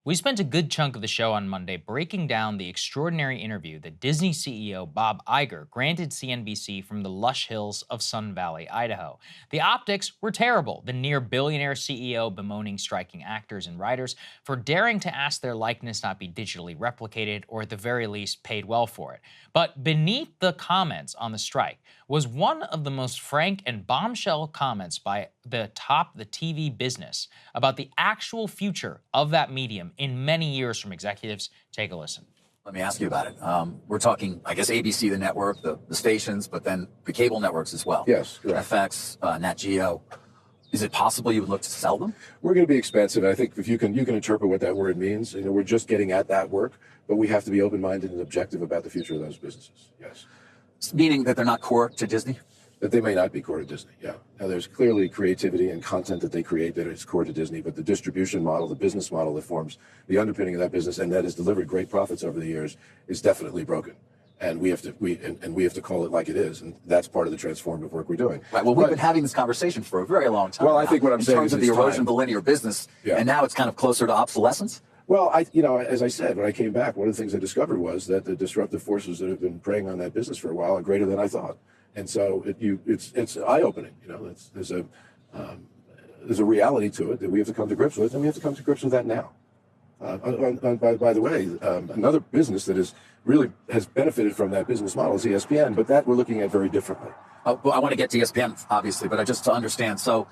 We spent a good chunk of the show on Monday breaking down the extraordinary interview that Disney CEO Bob Iger granted CNBC from the lush hills of Sun Valley, Idaho. The optics were terrible, the near billionaire CEO bemoaning striking actors and writers for daring to ask their likeness not be digitally replicated or at the very least paid well for it. But beneath the comments on the strike was one of the most frank and bombshell comments by the top of the TV business about the actual future of that medium in many years from executives. Take a listen. Let me ask you about it. We're talking, I guess, ABC, the network, the stations, but then the cable networks as well. Yes, correct. FX, Nat Geo. Is it possible you would look to sell them? We're going to be expensive. I think if you can interpret what that word means. We're just getting at that work, but we have to be open-minded and objective about the future of those businesses. Yes. Meaning that they're not core to Disney? That they may not be core to Disney, yeah. Now, there's clearly creativity and content that they create that is core to Disney, but the distribution model, the business model that forms the underpinning of that business and that has delivered great profits over the years is definitely broken. And we have to call it like it is, and that's part of the transformative work we're doing. Right. Well, we've been having this conversation for a very long time. Well, I think what I'm saying in terms is of the it's erosion time. of the linear business, Yeah. and now it's kind of closer to obsolescence. Well, as I said, when I came back, one of the things I discovered was that the disruptive forces that have been preying on that business for a while are greater than I thought. And so it's eye-opening. There's a reality to it that we have to come to grips with, and we have to come to grips with that now. By the way, another business that has benefited from that business model is ESPN, but that we're looking at very differently. Well, I want to get to ESPN, obviously, but just to understand. So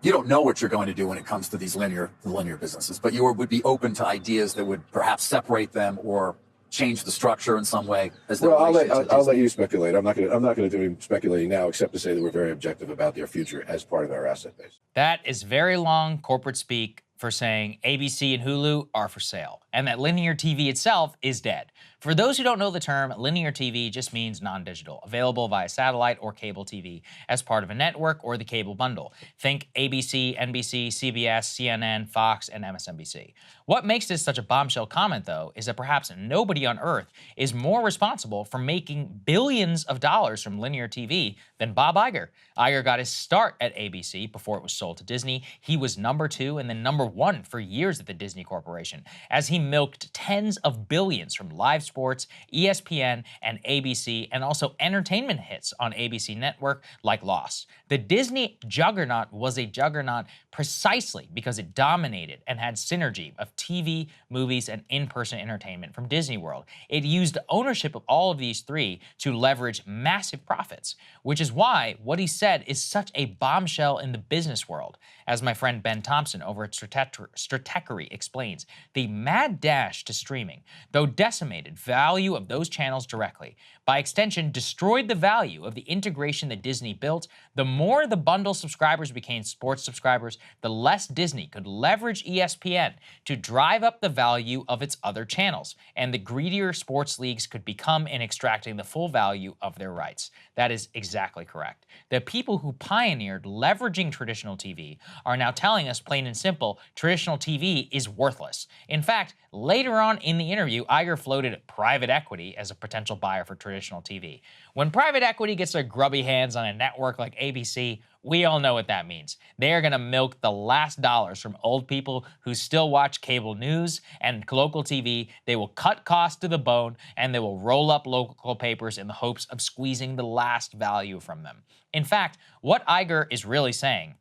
you don't know what you're going to do when it comes to these linear businesses, but you would be open to ideas that would perhaps separate them or change the structure in some way. Well, I'll let you speculate. I'm not going to do any speculating now, except to say that we're very objective about their future as part of our asset base. That is very long corporate speak for saying ABC and Hulu are for sale, and that linear TV itself is dead. For those who don't know the term, linear TV just means non-digital, available via satellite or cable TV as part of a network or the cable bundle. Think ABC, NBC, CBS, CNN, Fox, and MSNBC. What makes this such a bombshell comment, though, is that perhaps nobody on Earth is more responsible for making billions of dollars from linear TV than Bob Iger. Iger got his start at ABC before it was sold to Disney. He was number 2 and then number 1 for years at the Disney Corporation, as he milked tens of billions from live sports, ESPN, and ABC, and also entertainment hits on ABC Network like Lost. The Disney juggernaut was a juggernaut precisely because it dominated and had synergy of TV, movies, and in-person entertainment from Disney World. It used ownership of all of these three to leverage massive profits, which is why what he said is such a bombshell in the business world. As my friend Ben Thompson over at Stratechery explains, the mad dash to streaming, though decimated value of those channels directly, by extension destroyed the value of the integration that Disney built. The more the bundle subscribers became sports subscribers, the less Disney could leverage ESPN to drive up the value of its other channels, and the greedier sports leagues could become in extracting the full value of their rights. That is exactly correct. The people who pioneered leveraging traditional TV are now telling us plain and simple, traditional TV is worthless. In fact, later on in the interview, Iger floated private equity as a potential buyer for traditional TV. When private equity gets their grubby hands on a network like ABC, we all know what that means. They are going to milk the last dollars from old people who still watch cable news and local TV. They will cut costs to the bone, and they will roll up local papers in the hopes of squeezing the last value from them. In fact, what Iger is really saying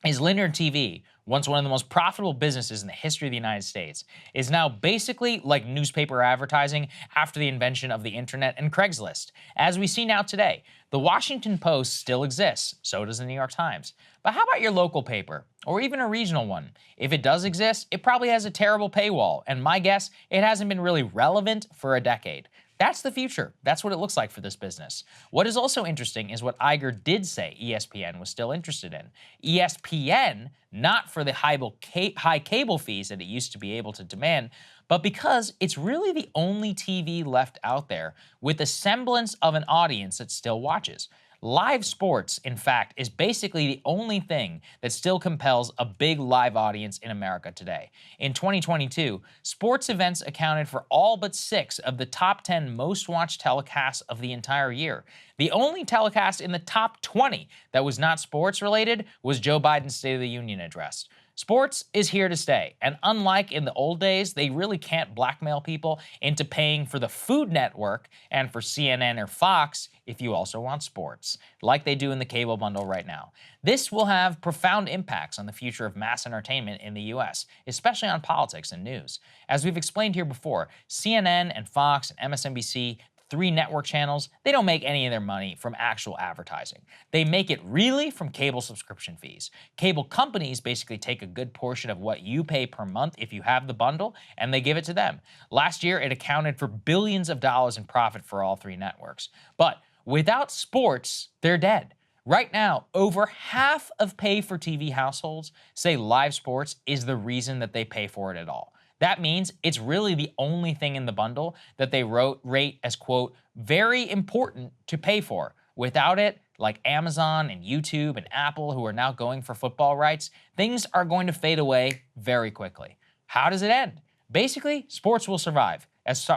is linear TV, once one of the most profitable businesses in the history of the United States, is now basically like newspaper advertising after the invention of the internet and Craigslist. As we see now today, the Washington Post still exists, so does the New York Times. But how about your local paper, or even a regional one? If it does exist, it probably has a terrible paywall, and my guess, it hasn't been really relevant for a decade. That's the future. That's what it looks like for this business. What is also interesting is what Iger did say ESPN was still interested in. ESPN, not for the high cable fees that it used to be able to demand, but because it's really the only TV left out there with a semblance of an audience that still watches. Live sports, in fact, is basically the only thing that still compels a big live audience in America today. In 2022, sports events accounted for all but 6 of the top 10 most watched telecasts of the entire year. The only telecast in the top 20 that was not sports related was Joe Biden's State of the Union address. Sports is here to stay, and unlike in the old days, they really can't blackmail people into paying for the Food Network and for CNN or Fox if you also want sports, like they do in the cable bundle right now. This will have profound impacts on the future of mass entertainment in the US, especially on politics and news. As we've explained here before, CNN and Fox and MSNBC, 3 network channels, they don't make any of their money from actual advertising. They make it really from cable subscription fees. Cable companies basically take a good portion of what you pay per month if you have the bundle, and they give it to them. Last year, it accounted for billions of dollars in profit for all 3 networks. But without sports, they're dead. Right now, over half of pay-for-TV households say live sports is the reason that they pay for it at all. That means it's really the only thing in the bundle that they rate as, quote, very important to pay for. Without it, like Amazon and YouTube and Apple, who are now going for football rights, things are going to fade away very quickly. How does it end? Basically, sports will survive as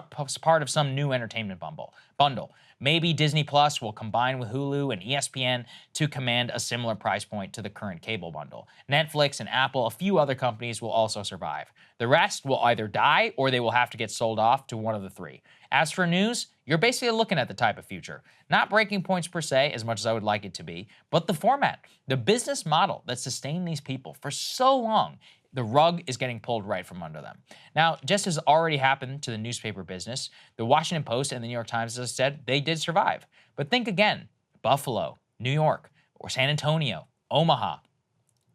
part of some new entertainment bundle. Maybe Disney Plus will combine with Hulu and ESPN to command a similar price point to the current cable bundle. Netflix and Apple, a few other companies will also survive. The rest will either die or they will have to get sold off to one of the 3. As for news, you're basically looking at the type of future. Not breaking points per se, as much as I would like it to be, but the format, the business model that sustained these people for so long. The rug is getting pulled right from under them. Now, just as already happened to the newspaper business, the Washington Post and the New York Times, as I said, they did survive. But think again, Buffalo, New York, or San Antonio, Omaha.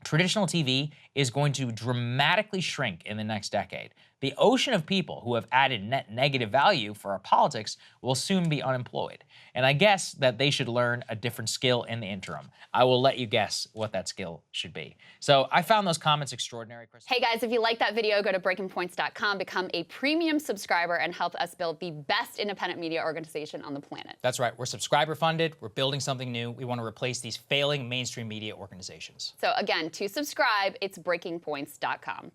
Traditional TV is going to dramatically shrink in the next decade. The ocean of people who have added net negative value for our politics will soon be unemployed. And I guess that they should learn a different skill in the interim. I will let you guess what that skill should be. So I found those comments extraordinary, Chris. Hey guys, if you like that video, go to breakingpoints.com, become a premium subscriber, and help us build the best independent media organization on the planet. That's right. We're subscriber funded. We're building something new. We want to replace these failing mainstream media organizations. So again, to subscribe, it's breakingpoints.com.